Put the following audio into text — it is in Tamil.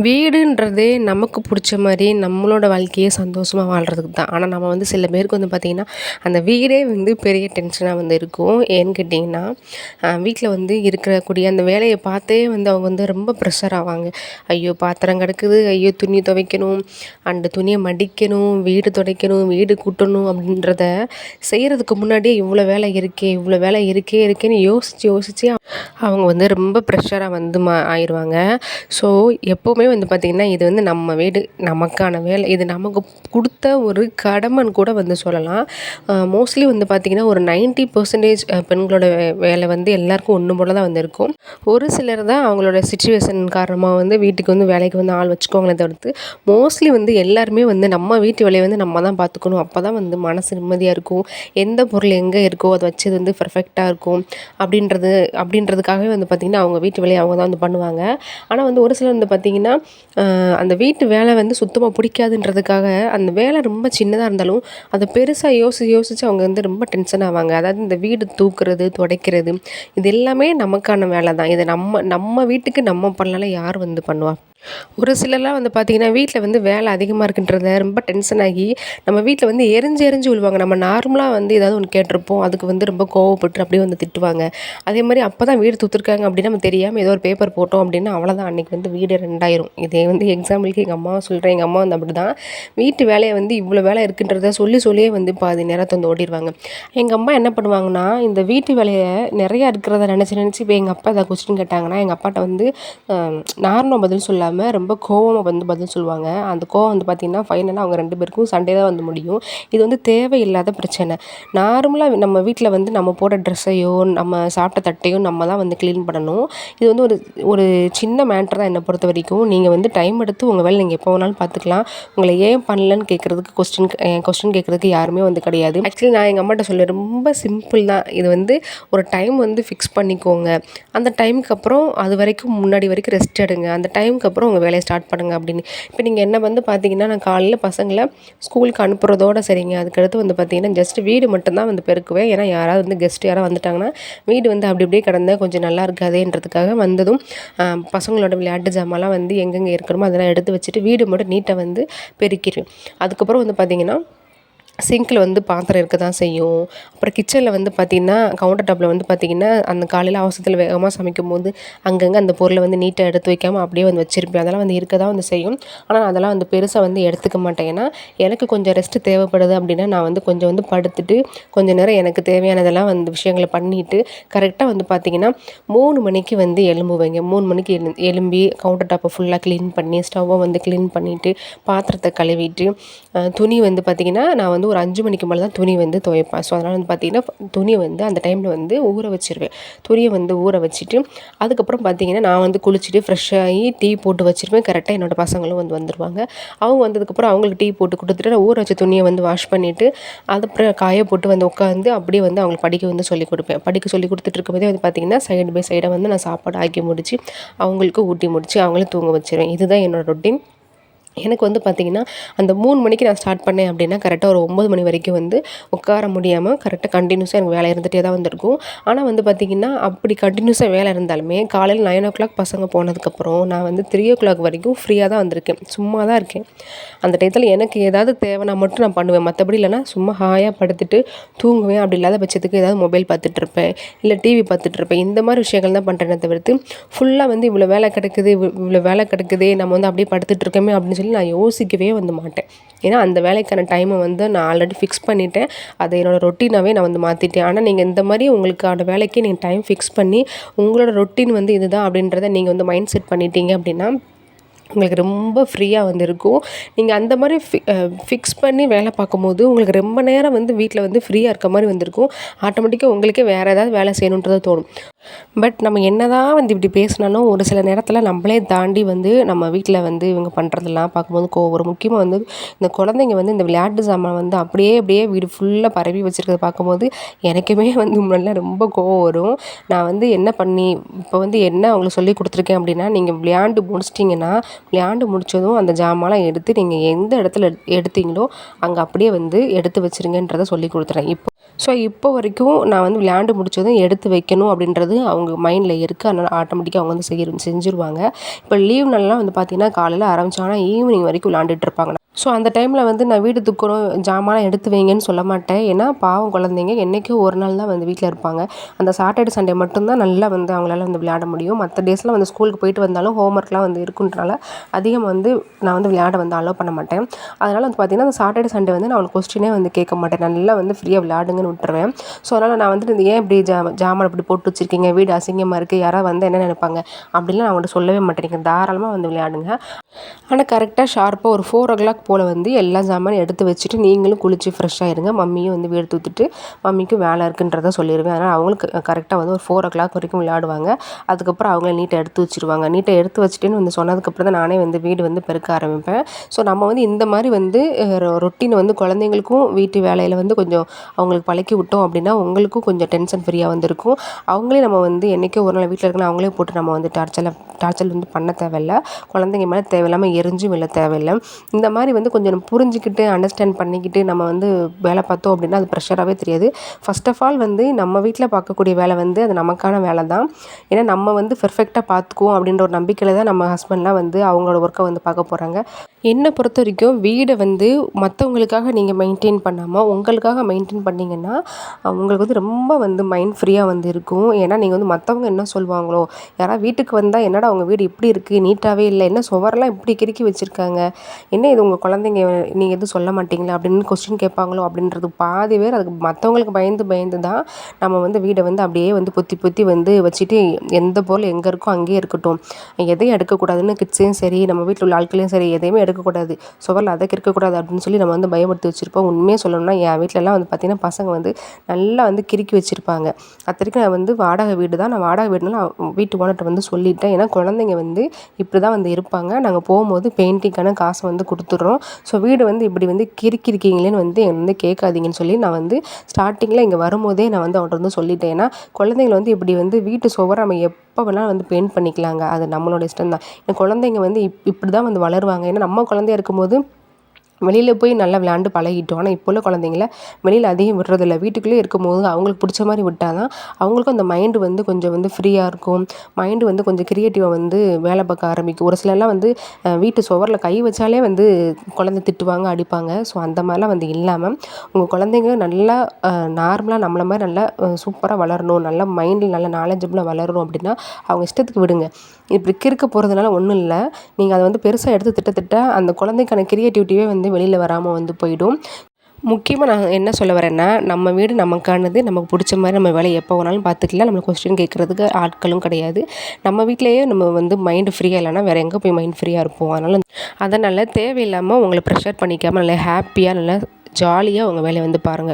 வீடுன்றதே நமக்கு பிடிச்ச மாதிரி நம்மளோட வாழ்க்கையே சந்தோஷமாக வாழ்கிறதுக்கு தான். ஆனால் நம்ம வந்து சில பேருக்கு வந்து பார்த்திங்கன்னா, அந்த வீடே வந்து பெரிய டென்ஷனாக வந்து இருக்கும். ஏன்னு கேட்டிங்கன்னா, வீட்டில் வந்து இருக்கக்கூடிய அந்த வேலையை பார்த்தே வந்து அவங்க வந்து ரொம்ப ப்ரெஷர் ஆவாங்க. ஐயோ பாத்திரம் கிடக்குது, ஐயோ துணி துவைக்கணும், அண்டு துணியை மடிக்கணும், வீடு துடைக்கணும், வீடு கூட்டணும் அப்படின்றத செய்கிறதுக்கு முன்னாடியே இவ்வளோ வேலை இருக்கே, இவ்வளோ வேலை இருக்கேன்னு யோசித்து யோசித்து அவங்க வந்து ரொம்ப ப்ரெஷராக வந்து ஆயிடுவாங்க. ஸோ எப்போவுமே வந்து பார்த்திங்கன்னா, இது வந்து நம்ம வீடு, நமக்கான வேலை, இது நமக்கு கொடுத்த ஒரு கடமைன்னு கூட வந்து சொல்லலாம். மோஸ்ட்லி வந்து பார்த்திங்கன்னா, ஒரு 90% பெண்களோட வேலை வந்து எல்லாருக்கும் ஒன்று போல தான் வந்து இருக்கும். ஒரு சிலர் தான் அவங்களோட சிச்சுவேஷன் காரணமாக வந்து வீட்டுக்கு வந்து வேலைக்கு வந்து ஆள் வச்சுக்கோங்களே தவிர்த்து, மோஸ்ட்லி வந்து எல்லாருமே வந்து நம்ம வீட்டு வேலையை வந்து நம்ம தான் பார்த்துக்கணும். அப்போ தான் வந்து மனசு நிம்மதியாக இருக்கும். எந்த பொருள் எங்கே இருக்கோ அதை வச்சு வந்து பர்ஃபெக்டாக இருக்கும் அப்படின்றதுக்காகவே வந்து பார்த்திங்கன்னா, அவங்க வீட்டு வேலையை அவங்க தான் வந்து பண்ணுவாங்க. ஆனால் வந்து ஒரு சிலர் வந்து பார்த்திங்கன்னா, அந்த வீட்டு வேலை வந்து சுத்தமாக பிடிக்காதுன்றதுக்காக அந்த வேலை ரொம்ப சின்னதாக இருந்தாலும் அதை பெருசாக யோசித்து அவங்க வந்து ரொம்ப டென்ஷன் ஆவாங்க. அதாவது இந்த வீடு தூக்குறது, துடைக்கிறது, இது எல்லாமே நமக்கான வேலை தான். இதை நம்ம வீட்டுக்கு நம்ம பண்ணலாம், யார் வந்து பண்ணுவா? ஒரு சிலர்லாம் வந்து பார்த்திங்கன்னா, வீட்டில் வந்து வேலை அதிகமாக இருக்குன்றத ரொம்ப டென்ஷன் ஆகி நம்ம வீட்டில் வந்து எரிஞ்சு விழுவாங்க. நம்ம நார்மலாக வந்து ஏதாவது ஒன்று கேட்டிருப்போம், அதுக்கு வந்து ரொம்ப கோவப்பட்டு அப்படியே வந்து திட்டுவாங்க. அதே மாதிரி அப்போ தான் வீடு தூத்துருக்காங்க அப்படின்னு நம்ம தெரியாமல் ஏதோ ஒரு பேப்பர் போட்டோம் அப்படின்னா அவ்வளோதான், அன்றைக்கி வந்து வீடு 2ஆயிரும். இதே வந்து எக்ஸாம்பிளுக்கு எங்கள் அம்மாவை சொல்கிறேன். எங்கள் அம்மா வந்து அப்படி தான் வீட்டு வேலையை வந்து இவ்வளோ வேலை இருக்குன்றத சொல்லியே வந்து பாதி நேரத்தை வந்து ஓடிடுவாங்க. எங்கள் அம்மா என்ன பண்ணுவாங்கன்னா, இந்த வீட்டு வேலையை நிறையா இருக்கிறத நினச்சி இப்போ எங்கள் அப்பா ஏதாவது கொஸ்டின் கேட்டாங்கன்னா எங்கள் அப்பாட்ட வந்து நார்மலாக பதில் சொல்லாமல் ரொம்ப கோவமாக வந்து பதில் சொல்லுவாங்க. அந்த கோவம் வந்து பார்த்திங்கன்னா ஃபைனலாக அவங்க 2 பேருக்கும் சண்டை தான் வந்து முடியும். இது வந்து தேவையில்லாத பிரச்சனை. நார்மலாக நம்ம வீட்டில் வந்து நம்ம போடுற ட்ரெஸ்ஸையோ, நம்ம சாப்பிட்ட தட்டையோ நம்ம தான் வந்து க்ளீன் பண்ணணும். இது வந்து ஒரு சின்ன மேட்டர் தான் என்னை பொறுத்த வரைக்கும். நீங்கள் வந்து டைம் எடுத்து உங்கள் வேலை நீங்கள் எப்போ வேணாலும் பார்த்துக்கலாம். உங்களை ஏன் பண்ணலன்னு கேட்குறதுக்கு கொஸ்டின் கேட்குறதுக்கு யாருமே வந்து கிடையாது. ஆக்சுவலி நான் எங்கள் அம்மாட்ட சொல்லுவேன், ரொம்ப சிம்பிள் தான். இது வந்து ஒரு டைம் வந்து ஃபிக்ஸ் பண்ணிக்கோங்க. அந்த டைமுக்கு அப்புறம் அது வரைக்கும் முன்னாடி வரைக்கும் ரெஸ்ட் எடுங்க. அந்த டைமுக்கு அப்புறம் உங்கள் வேலையை ஸ்டார்ட் பண்ணுங்கள் அப்படின்னு. இப்போ நீங்கள் என்ன வந்து பார்த்திங்கன்னா, நான் காலையில் பசங்களை ஸ்கூலுக்கு அனுப்புறதோடு சரிங்க. அதுக்கடுத்து வந்து பார்த்திங்கன்னா ஜஸ்ட் வீடு மட்டும்தான் வந்து பெருக்குவேன். ஏன்னா யாராவது வந்து கெஸ்ட் யாராவது வந்துட்டாங்கன்னா வீடு வந்து அப்படி அப்படியே கிடந்தா கொஞ்சம் நல்லா இருக்காதேன்றதுக்காக வந்ததும் பசங்களோட விளையாட்டு ஜாமான்லாம் வந்து எங்கெங்கே இருக்கணுமோ அதெல்லாம் எடுத்து வச்சுட்டு வீடு மட்டும் நீட்டாக வந்து பெருக்கிடுவேன். அதுக்கப்புறம் வந்து பார்த்திங்கன்னா, சிங்கில் வந்து பாத்திரம் இருக்க தான் செய்யும். அப்புறம் கிச்சனில் வந்து பார்த்திங்கன்னா, கவுண்டர் டாப்பில் வந்து பார்த்திங்கன்னா, அந்த காலையில் அவசரத்தில் வேகமாக சமைக்கும்போது அங்கங்கே அந்த பொருளை வந்து நீட்டாக எடுத்து வைக்காமல் அப்படியே வந்து வச்சுருப்பேன். அதெல்லாம் வந்து இருக்க தான் வந்து செய்யும். ஆனால் அதெல்லாம் வந்து பெருசாக வந்து எடுத்துக்க மாட்டேன். ஏன்னா எனக்கு கொஞ்சம் ரெஸ்ட்டு தேவைப்படுது அப்படின்னா நான் வந்து கொஞ்சம் வந்து படுத்துட்டு கொஞ்சம் நேரம் எனக்கு தேவையானதெல்லாம் வந்து விஷயங்களை பண்ணிவிட்டு கரெக்டாக வந்து பார்த்திங்கன்னா 3 மணிக்கு வந்து எழும்புவேங்க. 3 மணிக்கு எழும்பி கவுண்டர் டாப்பை ஃபுல்லாக க்ளீன் பண்ணி, ஸ்டவ்வை வந்து க்ளீன் பண்ணிவிட்டு, பாத்திரத்தை கழுவிட்டு, துணி வந்து பார்த்திங்கன்னா நான் வந்து ஒரு 5 மணிக்கு மேலே தான் துணி வந்து துவைப்பேன். ஸோ அதனால் வந்து பார்த்திங்கன்னா துணியை வந்து அந்த டைமில் வந்து ஊற வச்சுருவேன். துணியை வந்து ஊற வச்சுட்டு அதுக்கப்புறம் பார்த்திங்கன்னா நான் வந்து குளிச்சுட்டு ஃப்ரெஷ் ஆகி டீ போட்டு வச்சுருப்பேன். கரெக்டாக என்னோடய பசங்களும் வந்து வந்துடுவாங்க. அவங்க வந்ததுக்கப்புறம் அவங்களுக்கு டீ போட்டு கொடுத்துட்டு நான் ஊற வச்ச துணியை வந்து வாஷ் பண்ணிவிட்டு அதுக்கப்புறம் காய போட்டு வந்து உட்காந்து அப்படியே வந்து அவங்களுக்கு படிக்க வந்து சொல்லிக் கொடுப்பேன். படிக்க சொல்லி கொடுத்துட்டு இருக்கும்போதே வந்து பார்த்திங்கன்னா சைடு பை சைடாக வந்து நான் சாப்பாடு ஆக்கி முடித்து அவங்களுக்கு ஊட்டி முடித்து அவங்களும் தூங்க வச்சுருவேன். இதுதான் என்னோடய ரொட்டீன். எனக்கு வந்து பார்த்திங்கன்னா, அந்த 3 மணிக்கு நான் ஸ்டார்ட் பண்ணேன் அப்படின்னா கரெக்டாக ஒரு 9 மணி வரைக்கும் வந்து உட்கார முடியாமல் கரெக்டாக கண்டினியூஸாக எனக்கு வேலை இருந்துகிட்டே தான் வந்திருக்கும். ஆனால் வந்து பார்த்திங்கன்னா, அப்படி கண்டினியூஸாக வேலை இருந்தாலுமே காலையில் 9:00 பசங்க போனதுக்கப்புறம் நான் வந்து 3:00 வரைக்கும் ஃப்ரீயாக தான் வந்திருக்கேன். சும்மா தான் இருக்கேன். அந்த டயத்தில் எனக்கு ஏதாவது தேவைன்னா மட்டும் நான் பண்ணுவேன். மற்றபடி இல்லைனா சும்மா ஹாயாக படுத்துட்டு தூங்குவேன். அப்படி இல்லாத பட்சத்துக்கு ஏதாவது மொபைல் பார்த்துட்ருப்பேன், இல்லை டிவி பார்த்துட்ருப்பேன். இந்த மாதிரி விஷயங்கள் தான் பண்ணுறேனே தவிர்த்து ஃபுல்லாக வந்து இவ்வளோ வேலை கிடக்குதே நம்ம வந்து அப்படியே படுத்துட்ருக்கோமே அப்படின்னு சொல்லி நான் யோசிக்கவே வந்து மாட்டேன். ஏன்னா அந்த வேலைக்கான டைமை வந்து நான் ஆல்ரெடி ஃபிக்ஸ் பண்ணிவிட்டேன். அதை என்னோடய ரொட்டீனாகவே நான் வந்து மாற்றிட்டேன். ஆனால் நீங்கள் இந்த மாதிரி உங்களுக்கான வேலைக்கு நீங்கள் டைம் ஃபிக்ஸ் பண்ணி உங்களோட ரொட்டீன் வந்து இதுதான் அப்படின்றத நீங்கள் வந்து மைண்ட் செட் பண்ணிட்டீங்க அப்படின்னா உங்களுக்கு ரொம்ப ஃப்ரீயாக வந்து இருக்கும். நீங்கள் அந்த மாதிரி ஃபிக்ஸ் பண்ணி வேலை பார்க்கும்போது உங்களுக்கு ரொம்ப நேரம் வந்து வீட்டில் வந்து ஃப்ரீயாக இருக்க மாதிரி வந்திருக்கும். ஆட்டோமேட்டிக்காக உங்களுக்கே வேறு ஏதாவது வேலை செய்யணுன்றது தோணும். பட் நம்ம என்ன தான் வந்து இப்படி பேசினாலும் ஒரு சில நேரத்தில் நம்மளே தாண்டி வந்து நம்ம வீட்டில் வந்து இவங்க பண்ணுறதெல்லாம் பார்க்கும்போது கோவம் வரும். முக்கியமாக வந்து இந்த குழந்தைங்க வந்து இந்த விளையாட்டு சாமான் வந்து அப்படியே வீடு ஃபுல்லாக பரவி வச்சுருக்கிறத பார்க்கும்போது எனக்குமே வந்து முன்னாடிலாம் ரொம்ப கோவம் வரும். நான் வந்து என்ன பண்ணி இப்போ வந்து என்ன அவங்களுக்கு சொல்லி கொடுத்துருக்கேன் அப்படின்னா, நீங்கள் விளையாண்டு முடித்ததும் அந்த ஜாமான்லாம் எடுத்து நீங்கள் எந்த இடத்துல எடுத்தீங்களோ அங்கே அப்படியே வந்து எடுத்து வச்சுருங்கன்றதை சொல்லி கொடுத்துறேன். ஸோ இப்போ வரைக்கும் நான் வந்து விளையாண்டு முடிச்சதும் எடுத்து வைக்கணும் அப்படின்றது அவங்க மைண்டில் இருக்குது. அதனால் ஆட்டோமேட்டிக்காக அவங்க வந்து செஞ்சுருவாங்க. இப்போ லீவ் நாள்லாம் வந்து பார்த்திங்கன்னா காலையில் ஆரம்பிச்சாங்கன்னா ஈவினிங் வரைக்கும் விளையாண்டுட்டு இருப்பாங்க. ஸோ அந்த டைமில் வந்து நான் வீடு தூக்கணும் ஜாமான்லாம் எடுத்து வைங்கன்னு சொல்ல மாட்டேன். ஏன்னா பாவம் குழந்தைங்க என்றைக்கோ ஒரு நாள் தான் வந்து வீட்டில் இருப்பாங்க. அந்த சாட்டர்டே சண்டே மட்டும்தான் நல்லா வந்து அவங்களால வந்து விளையாட முடியும். மற்ற டேஸ்லாம் வந்து ஸ்கூலுக்கு போயிட்டு வந்தாலும் ஹோம் ஒர்க்லாம் வந்து இருக்குன்றனால அதிகமாக வந்து நான் வந்து விளையாட வந்து அலோவ் பண்ண மாட்டேன். அதனால் வந்து பார்த்திங்கன்னா அந்த சாட்டர்டே சண்டே வந்து நான் அவங்களுக்கு கொஸ்டினே வந்து கேட்க மாட்டேன். நல்லா வந்து ஃப்ரீயாக விளையாடுங்கன்னு விட்டுருவேன். ஸோ அதனால் நான் வந்துட்டு ஏன் இப்படி ஜாமான் இப்படி போட்டு வச்சுருக்கீங்க, வீடு அசிங்கமாக இருக்குது, யாராவது வந்து என்ன நினைப்பாங்க அப்படின்லாம் நான் அவங்கள்ட்ட சொல்லவே மாட்டேன். நீங்கள் தாராளமாக வந்து விளையாடுங்க. ஆனால் கரெக்டாக ஷார்ப்பாக ஒரு 4:00 போல் வந்து எல்லா சாமானும் எடுத்து வச்சுட்டு நீங்களும் குளித்து ஃப்ரெஷ் ஆகிருங்க. மம்மியும் வந்து வீடு தூத்துட்டு மம்மிக்கும் வேலை இருக்குன்றதை சொல்லிடுவேன். அதனால் அவங்களுக்கு கரெக்டாக வந்து ஒரு 4:00 வரைக்கும் விளையாடுவாங்க. அதுக்கப்புறம் அவங்கள நீட்டாக எடுத்து வச்சுருவாங்க. நீட்டாக எடுத்து வச்சுட்டேன்னு வந்து சொன்னதுக்கப்புறம் தான் நானே வந்து வீடு வந்து பெருக்க ஆரம்பிப்பேன். ஸோ நம்ம வந்து இந்த மாதிரி வந்து ரொட்டீன் வந்து குழந்தைங்களுக்கும் வீட்டு வேலையில் வந்து கொஞ்சம் அவங்களுக்கு பழக்கி விட்டோம் அப்படின்னா உங்களுக்கும் கொஞ்சம் டென்ஷன் ஃப்ரீயாக வந்து இருக்கும். அவங்களே நம்ம வந்து என்றைக்கோ ஒரு நாள் வீட்டில் இருக்கணும் அவங்களே போட்டு நம்ம வந்து டார்ச்சர் வந்து பண்ண தேவையில்ல. குழந்தைங்க மேலே தேவையில்லாமல் எரிஞ்சு விழ தேவையில்லை. இந்த மாதிரி வந்து கொஞ்சம் புரிஞ்சுக்கிட்டு அண்டர்ஸ்டாண்ட் பண்ணிக்கிட்டு நம்ம வந்து வேலை பார்த்தோம் அப்படின்னா அது ப்ரெஷராகவே தெரியாது. ஃபர்ஸ்ட் ஆஃப் ஆல் வந்து நம்ம வீட்டில் பார்க்கக்கூடிய வேலை வந்து அது நமக்கான வேலை தான். ஏன்னா நம்ம வந்து பெர்ஃபெக்டாக பார்த்துக்குவோம் அப்படின்ற ஒரு நம்பிக்கையில் தான் நம்ம ஹஸ்பண்ட்லாம் வந்து அவங்களோட ஒர்க்கை வந்து பார்க்க போகிறாங்க. என்னை பொறுத்த வரைக்கும் வீடை வந்து மற்றவங்களுக்காக நீங்கள் மெயின்டைன் பண்ணாமல் உங்களுக்காக மெயின்டைன் பண்ணிங்கன்னா உங்களுக்கு வந்து ரொம்ப வந்து மைண்ட் ஃப்ரீயாக வந்து இருக்கும். ஏன்னா நீங்கள் வந்து மற்றவங்க என்ன சொல்லுவாங்களோ, யாராவது வீட்டுக்கு வந்தால் என்னடா அவங்க வீடு இப்படி இருக்குது, நீட்டாகவே இல்லை, என்ன சுவரெல்லாம் இப்படி கிறுக்கி வச்சுருக்காங்க, என்ன இது உங்கள் குழந்தைங்க நீங்கள் எதுவும் சொல்ல மாட்டீங்களா அப்படின்னு கொஸ்டின் கேட்பாங்களோ அப்படின்றது பாதி பேர் அதுக்கு மற்றவங்களுக்கு பயந்து தான் நம்ம வந்து வீடை வந்து அப்படியே வந்து பொத்தி வந்து வச்சுட்டு எந்த பொருள் எங்கே இருக்கோ அங்கேயே இருக்கட்டும், எதையும் எடுக்கக்கூடாதுன்னு கிட்ஸையும் சரி நம்ம வீட்டில் உள்ள ஆட்களையும் சரி எதையுமே எடுக்கக்கூடாது, சுவரில் அதை இருக்கக்கூடாது அப்படின்னு சொல்லி நம்ம வந்து பயப்படுத்தி வச்சுருப்போம். உண்மையாக சொல்லணும்னா என் வீட்டிலலாம் வந்து பார்த்திங்கன்னா பசங்க வந்து நல்லா வந்து கிறுக்கி வச்சுருப்பாங்க. அத்தனைக்கும் நான் வந்து வாடகை வீடு தான். நான் வாடகை வீடுனால வீட்டு ஓனர்கிட்ட வந்து சொல்லிட்டேன். ஏன்னா குழந்தைங்க வந்து இப்படி தான் வந்து இருப்பாங்க. நாங்கள் போகும்போது பெயிண்டிங்கான காசை வந்து கொடுத்துட்றோம். ஸோ வீடு வந்து இப்படி வந்து கிறுக்கிருக்கீங்களேன்னு வந்து என்னை வந்து கேட்காதீங்கன்னு சொல்லி நான் வந்து ஸ்டார்டிங்கில் இங்கே வரும்போதே நான் வந்து அவன்கிட்ட வந்து சொல்லிட்டேன். ஏன்னா குழந்தைங்களை வந்து இப்படி வந்து வீட்டு சுவரை நம்ம எப்போ வேணாலும் வந்து பெயிண்ட் பண்ணிக்கலாங்க. அது நம்மளோட இஷ்டம் தான். என் குழந்தைங்க வந்து இப்படி தான் வந்து வளருவாங்க. ஏன்னா நம்ம குழந்தையா இருக்கும்போது வெளியில் போய் நல்லா விளையாண்டு பழகிட்டோம். ஆனால் இப்போ உள்ள குழந்தைங்கள வெளியில் அதிகம் விடுறதில்ல. வீட்டுக்குள்ளேயே இருக்கும்போது அவங்களுக்கு பிடிச்ச மாதிரி விட்டால் தான் அவங்களுக்கும் அந்த மைண்டு வந்து கொஞ்சம் வந்து ஃப்ரீயாக இருக்கும். மைண்டு வந்து கொஞ்சம் க்ரியேட்டிவாக வந்து வேலை பார்க்க ஆரம்பிக்கும். ஒரு சிலர்லாம் வந்து வீட்டு சுவரில் கை வச்சாலே வந்து குழந்தை திட்டுவாங்க, அடிப்பாங்க. ஸோ அந்த மாதிரிலாம் வந்து இல்லாமல் உங்கள் குழந்தைங்க நல்லா நார்மலாக நம்மள மாதிரி நல்லா சூப்பராக வளரணும், நல்லா மைண்டில் நல்லா நாலேஜபிளாக வளரணும் அப்படின்னா அவங்க இஷ்டத்துக்கு விடுங்க. இப்படி கிறுக்க போகிறதுனால ஒன்றும் இல்லை. நீங்கள் அதை வந்து பெருசாக எடுத்து திட்ட அந்த குழந்தைக்கான க்ரியேட்டிவிட்டியே வந்து வெளியில் வராமல் வந்து போயிடும். முக்கியமாக நான் என்ன சொல்ல வரேன்னா, நம்ம வீடு நமக்கானது. நமக்கு பிடிச்ச மாதிரி நம்ம வேலையை எப்போ வேணாலும் பார்த்துக்கலாம். நம்மளை கொஸ்டின் கேட்குறதுக்கு ஆட்களும் கிடையாது. நம்ம வீட்டிலேயே நம்ம வந்து மைண்டு ஃப்ரீயாக இல்லைன்னா வேறு எங்கே போய் மைண்ட் ஃப்ரீயாக இருப்போம். அதனால் தேவையில்லாமல் உங்களை ப்ரெஷர் பண்ணிக்காமல் நல்லா ஹாப்பியாக நல்லா ஜாலியாக உங்கள் வேலையை வந்து பாருங்கள்.